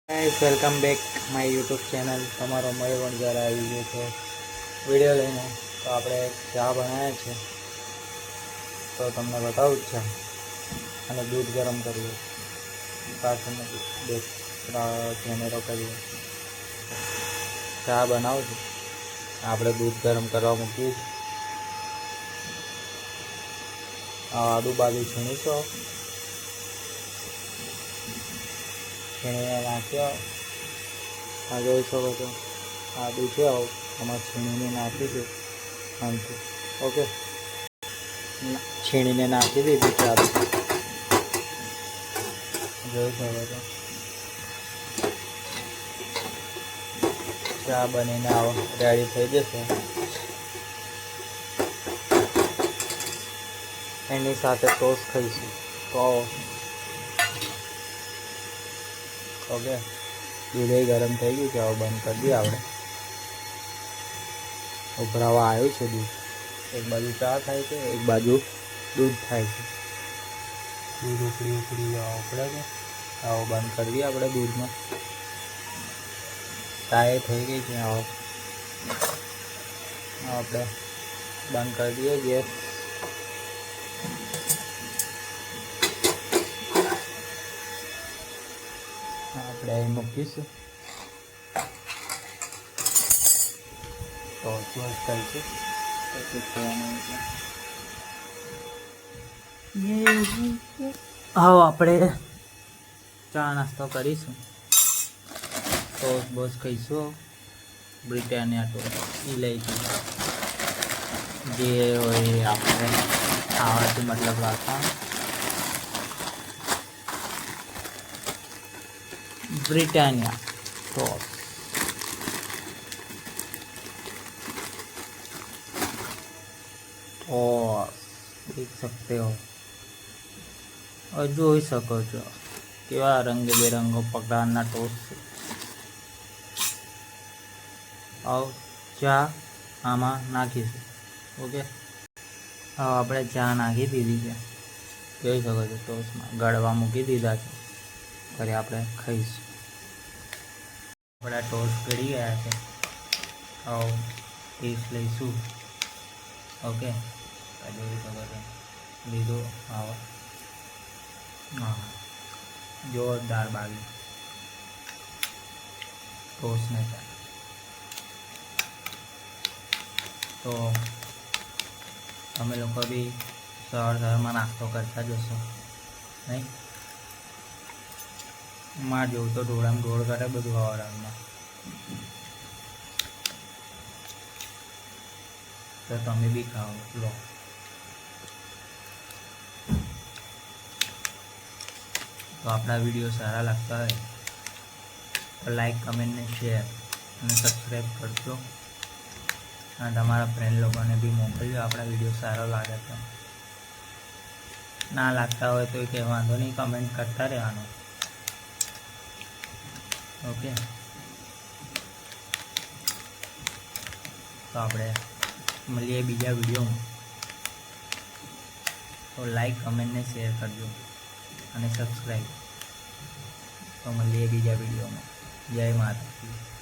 Guys welcome back my YouTube channel તમારો મય વણઝાર આવી ગયો છે વિડીયો લઈને। તો આપણે ચા બનાવ્યા છે તો તમને બતાવું જ છે અને દૂધ ગરમ કરીએ પાછળનો કેમેરો કરીએ ચા બનાવું છું। આપણે દૂધ ગરમ કરવા મૂકીએ આદુ બાજુ છીણીશું છીણીને નાખ્યો આ જોઈ શકો છો આદુ છે આમાં છીણીને નાખીશું આમથી ઓકે છીણીને નાખી દીધું છે આદુ જોઈ શકો છો ચા બનીને આવો રેડી થઈ જશે। એની સાથે ટોસ્ટ ખાઈશું તો ઓકે દૂધ ગરમ થઈ ગયું છે હવે બંધ કરી દઈએ આપણે ઉભરાવા આવ્યું છે દૂધ એક બાજુ ચા થાય છે એક બાજુ દૂધ થાય છે દૂધ ઉકળી ઉકળે છે આવો બંધ કરી દઈએ આપણે દૂધમાં ચાય થઈ ગઈ છે આવો આપણે બંધ કરી દઈએ ગેસ આપણે અહીં મૂકીશું તો ક્લોઝ કરીશું હા આપણે ચા નાસ્તો કરીશું ટોસ્ટ બોસ ખાઈશું બ્રિટાનિયા ટોસ્ટ ઇલાયચી જે હોય આપણે ખાવાથી મતલબ રાખવાનું ब्रिटानिया टोस्ट देख सकते हो और જોઈ શકો છો કેવા રંગ બેરંગો પ્રકારના ટોસ્ટ આવ ચા આમાં નાખીશું ઓકે હવે આપણે ચા નાખી દીધી છે જોઈ શકો છો ટોસ્ટમાં ગળવા મૂકી દીધા છે ફરી આપણે ખાઈશું આપણા ટોસ્ટ ગળી ગયા છે આવો ટેસ્ટ લઈશું ઓકે જોઈ શકો છો લીધો આવો હા જોરદાર બાવી ટોસ્ટને ચા તો તમે લોકો બી સવારમાં નાસ્તો કરતા જશો નહીં માર જેવું તો ઢોળામાં ઢોળ કરે બધું હવારમાં તો તમે બી ખાઓ લો તો આપણા વિડીયો સારા લાગતા હોય તો લાઈક કમેન્ટ ને શેર અને સબસ્ક્રાઈબ કરજો અને તમારા ફ્રેન્ડ લોકોને બી મોકલજો આપણા વિડીયો સારો લાગે તો ના લાગતા હોય તો કંઈ વાંધો નહીં કમેન્ટ કરતા રહેવાનું ઓકે તો આપણે મળીએ બીજા વિડીયોમાં તો લાઈક કમેન્ટ ને શેર કરજો અને સબસ્ક્રાઈબ તો મળીએ બીજા વિડીયોમાં જય માતાજી।